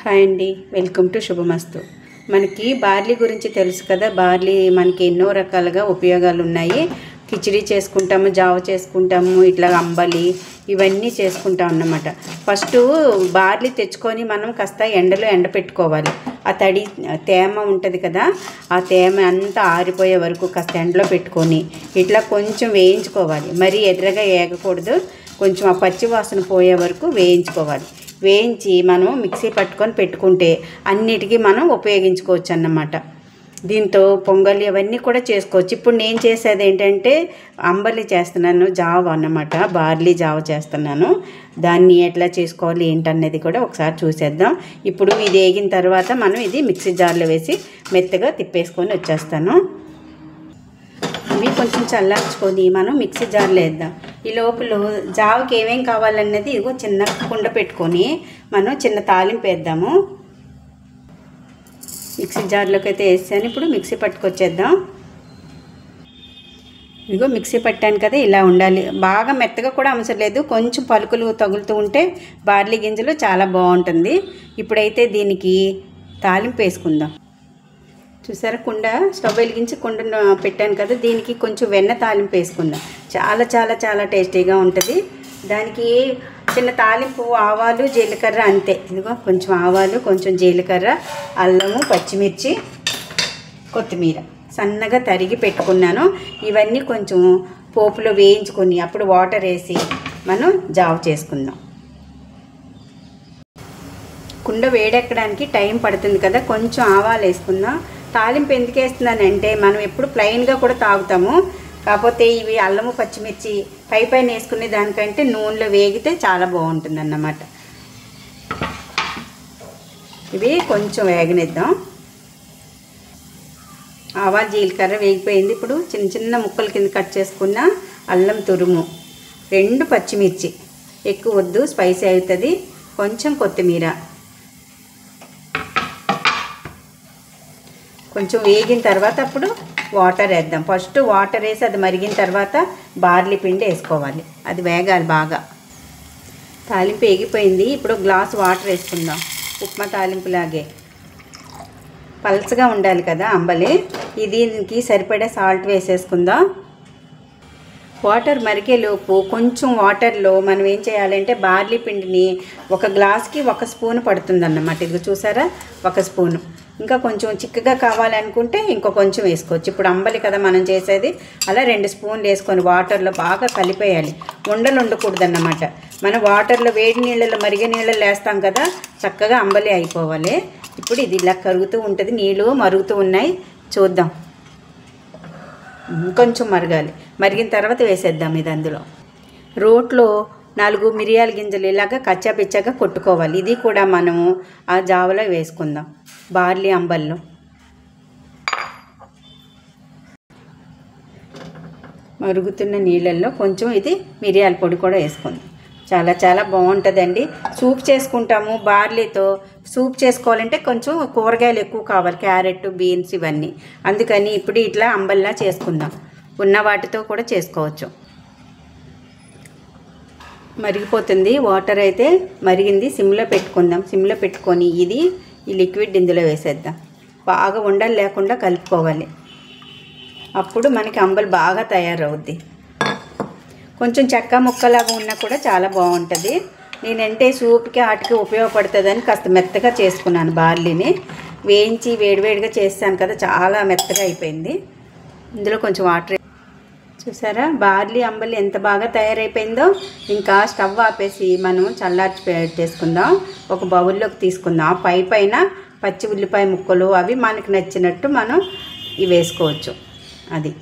Hi అండి, welcome to శుభమస్తు. మనకి barley గురించి తెలుసు కదా. బార్లీ మనకి ఎన్నో రకాలుగా ఉపయోగాలు ఉన్నాయి. కిచిడి చేసుకుంటాము, జావ చేసుకుంటాము, ఇట్లా అంబలి ఇవన్నీ చేసుకుంటాం అన్నమాట. ఫస్ట్ బార్లీ తెచ్చుకొని మనం కాస్త ఎండలో ఎండపెట్టుకోవాలి. ఆ తేమ ఉంటుంది కదా, ఆ తేమ అంతా ఆరిపోయే వరకు కాస్త ఎండలో పెట్టుకొని ఇట్లా కొంచెం వేయించుకోవాలి. మరీ ఎర్రగా వేయకూడదు, కొంచెం ఆ పచ్చి వాసన పోయే వరకు వేయించుకోవాలి. వేయించి మనం మిక్సీ పట్టుకొని పెట్టుకుంటే అన్నిటికీ మనం ఉపయోగించుకోవచ్చు అన్నమాట. దీంతో పొంగలి అవన్నీ కూడా చేసుకోవచ్చు. ఇప్పుడు నేను చేసేది ఏంటంటే అంబలి చేస్తున్నాను, జావ అన్నమాట. బార్లీ జావ చేస్తున్నాను. దాన్ని ఎట్లా చేసుకోవాలి ఏంటనేది కూడా ఒకసారి చూసేద్దాం. ఇప్పుడు ఇది వేగిన తర్వాత మనం ఇది మిక్సీ జార్లో వేసి మెత్తగా తిప్పేసుకొని వచ్చేస్తాను. ఇవి కొంచెం చల్లార్చుకొని మనం మిక్సీ జార్లో వేద్దాం. ఈ లోపల జావకి ఏమేం కావాలన్నది ఇదిగో చిన్న కుండ పెట్టుకొని మనం చిన్న తాలింపు వేద్దాము. మిక్సీ జార్లోకి అయితే వేసాను. ఇప్పుడు మిక్సీ పట్టుకొచ్చేద్దాం. ఇదిగో మిక్సీ పట్టాను కదా, ఇలా ఉండాలి. బాగా మెత్తగా కూడా అవసరం లేదు, కొంచెం పలుకులు తగులుతూ ఉంటే బార్లీ గింజలు చాలా బాగుంటుంది. ఇప్పుడైతే దీనికి తాలింపు వేసుకుందాం. చూసారా, కుండ స్టవ్ వెలిగించి కుండ పెట్టాను కదా, దీనికి కొంచెం వెన్న తాలింపు వేసుకుందాం. చాలా చాలా చాలా టేస్టీగా ఉంటుంది. దానికి చిన్న తాలింపు, ఆవాలు, జీలకర్ర, అంతే. ఇదిగో కొంచెం ఆవాలు, కొంచెం జీలకర్ర, అల్లము, పచ్చిమిర్చి, కొత్తిమీర సన్నగా తరిగి పెట్టుకున్నాను. ఇవన్నీ కొంచెం పోపులో వేయించుకొని అప్పుడు వాటర్ వేసి మనం జావ చేసుకుందాం. కుండ వేడెక్కడానికి టైం పడుతుంది కదా, కొంచెం ఆవాలు వేసుకుందాం. తాలింపు ఎందుకు వేస్తున్నానంటే మనం ఎప్పుడు ప్లెయిన్గా కూడా తాగుతాము, కాకపోతే ఇవి అల్లము, పచ్చిమిర్చి పైన వేసుకునే దానికంటే నూనెలో వేగితే చాలా బాగుంటుంది అన్నమాట. ఇవి కొంచెం వేగనిద్దాం. ఆవాలు, జీలకర్ర వేగిపోయింది. ఇప్పుడు చిన్న చిన్న ముక్కల కింద కట్ చేసుకున్న అల్లం తురుము, 2 పచ్చిమిర్చి, ఎక్కువ వద్దు స్పైసీ అవుతుంది, కొంచెం కొత్తిమీర, కొంచెం వేగిన తర్వాత అప్పుడు వాటర్ వేద్దాం. ఫస్ట్ వాటర్ వేసి అది మరిగిన తర్వాత బార్లీ పిండి వేసుకోవాలి, అది వేగాలి బాగా. తాలింపు వేగిపోయింది. ఇప్పుడు గ్లాస్ వాటర్ వేసుకుందాం. ఉప్మా తాలింపులాగే పల్చగా ఉండాలి కదా అంబలి. దీనికి సరిపడా సాల్ట్ వేసేసుకుందాం. వాటర్ మరిగేలోపు కొంచెం వాటర్లో మనం ఏం చేయాలంటే బార్లీ పిండిని ఒక గ్లాస్కి 1 స్పూన్ పడుతుంది అన్నమాట. ఇది చూసారా, 1 స్పూను. ఇంకా కొంచెం చిక్కగా కావాలనుకుంటే ఇంకో కొంచెం వేసుకోవచ్చు. ఇప్పుడు అంబలి కదా మనం చేసేది, అలా 2 స్పూన్లు వేసుకొని వాటర్లో బాగా కలిపేయాలి. ఉండలు ఉండకూడదు అన్నమాట. మనం వాటర్లో వేడి నీళ్ళలో మరిగే నీళ్ళలో వేస్తాం కదా, చక్కగా అంబలి అయిపోవాలి. ఇప్పుడు ఇది ఇలా కరుగుతూ ఉంటుంది, నీళ్ళు మరుగుతూ ఉన్నాయి, చూద్దాం. కొంచెం మరగాలి, మరిగిన తర్వాత వేసేద్దాం. ఇది అందులో రోట్లో 4 మిరియాల గింజలు ఇలాగా కచ్చాపిచ్చాగా కొట్టుకోవాలి. ఇది కూడా మనము ఆ జావలో వేసుకుందాం, బార్లీ అంబల్లో. మరుగుతున్న నీళ్ళల్లో కొంచెం ఇది మిరియాల పొడి కూడా వేసుకుందాం. చాలా చాలా బాగుంటుందండి. సూప్ చేసుకుంటాము బార్లీతో. సూప్ చేసుకోవాలంటే కొంచెం కూరగాయలు ఎక్కువ కావాలి, క్యారెట్, బీన్స్ ఇవన్నీ. అందుకని ఇప్పుడు ఇట్లా అంబల్లా చేసుకుందాం. ఉన్న వాటితో కూడా చేసుకోవచ్చు. మరిగిపోతుంది, వాటర్ అయితే మరిగింది. సిమ్లో పెట్టుకుందాం. సిమ్లో పెట్టుకొని ఈ లిక్విడ్ ఇందులో వేసేద్దాం. బాగా ఉండలు లేకుండా కలుపుకోవాలి. అప్పుడు మనకి అంబలి బాగా తయారవుద్ది. కొంచెం చెక్క ముక్కలాగా ఉన్నా కూడా చాలా బాగుంటుంది. నేనంటే సూప్కి వాటికి ఉపయోగపడుతుందని కాస్త మెత్తగా చేసుకున్నాను. బార్లీని వేయించి వేడివేడిగా చేస్తాను కదా, చాలా మెత్తగా అయిపోయింది. ఇందులో కొంచెం వాటర్. చూసారా, బార్లీ అంబలి ఎంత బాగా తయారైపోయిందో. ఇంకా స్టవ్ ఆపేసి మనం చల్లార్చి పెట్టేసుకుందాం. ఒక బౌల్లోకి తీసుకుందాం. పైన పచ్చి ఉల్లిపాయ ముక్కలు అవి మనకి నచ్చినట్టు మనం ఇవి వేసుకోవచ్చు. అది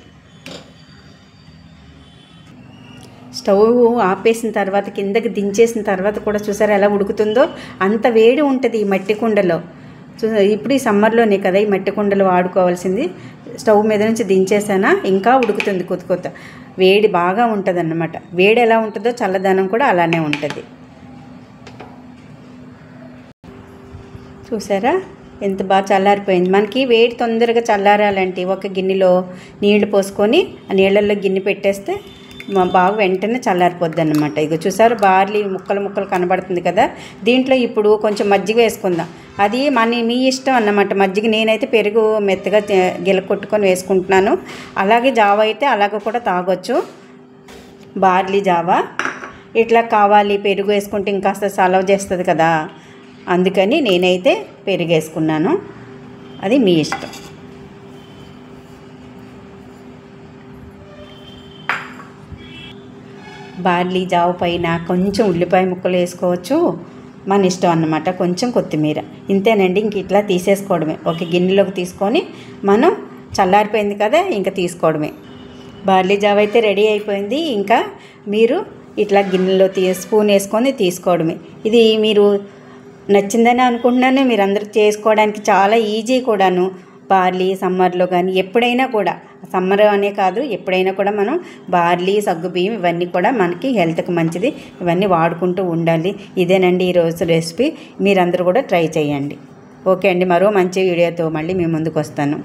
స్టవ్ ఆపేసిన తర్వాత కిందకి దించేసిన తర్వాత కూడా చూసారా ఎలా ఉడుకుతుందో. అంత వేడి ఉంటుంది ఈ మట్టి కుండలో. ఇప్పుడు ఈ సమ్మర్లోనే కదా ఈ మట్టి కుండలు వాడుకోవాల్సింది. స్టవ్ మీద నుంచి దించేసానా, ఇంకా ఉడుకుతుంది. కొత్త వేడి బాగా ఉంటుంది అన్నమాట. వేడి ఎలా ఉంటుందో చల్లదనం కూడా అలానే ఉంటుంది. చూసారా ఎంత బాగా చల్లారిపోయింది. మనకి వేడి తొందరగా చల్లారాలంటే ఒక గిన్నెలో నీళ్లు పోసుకొని ఆ నీళ్ళల్లో గిన్నె పెట్టేస్తే బాగా వెంటనే చల్లారిపోద్ది అన్నమాట. ఇక చూసారు బార్లీ ముక్కలు ముక్కలు కనబడుతుంది కదా. దీంట్లో ఇప్పుడు కొంచెం మజ్జిగ వేసుకుందాం. అది మీ ఇష్టం అన్నమాట. మజ్జిగ నేనైతే పెరుగు మెత్తగా గిలకొట్టుకొని వేసుకుంటున్నాను. అలాగే జావ అయితే అలాగ కూడా తాగొచ్చు. బార్లీ జావ ఇట్లా కావాలి, పెరుగు వేసుకుంటే ఇంకాస్త సలవ చేస్తుంది కదా, అందుకని నేనైతే పెరుగు వేసుకున్నాను. అది మీ ఇష్టం. బార్లీ జావ పైన కొంచెం ఉల్లిపాయ ముక్కలు వేసుకోవచ్చు, మన ఇష్టం అన్నమాట. కొంచెం కొత్తిమీర, ఇంతేనండి. ఇంక ఇట్లా తీసేసుకోవడమే. ఒక గిన్నెలోకి తీసుకొని మనం చల్లారిపోయింది కదా, ఇంకా తీసుకోవడమే. బార్లీ జావ అయితే రెడీ అయిపోయింది. ఇంకా మీరు ఇట్లా గిన్నెలో స్పూన్ వేసుకొని తీసుకోవడమే. ఇది మీరు నచ్చిందని అనుకుంటున్నాను. మీరు అందరూ చేసుకోవడానికి చాలా ఈజీ కూడాను. బార్లీ సమ్మర్లో కానీ ఎప్పుడైనా కూడా, సమ్మర్ అనే కాదు, ఎప్పుడైనా కూడా మనం బార్లీ, సగ్గుబియ్యం ఇవన్నీ కూడా మనకి హెల్త్కి మంచిది. ఇవన్నీ వాడుకుంటూ ఉండాలి. ఇదేనండి ఈరోజు రెసిపీ. మీరందరూ కూడా ట్రై చేయండి. ఓకే అండి, మరో మంచి వీడియోతో మళ్ళీ మీ ముందుకు వస్తాను.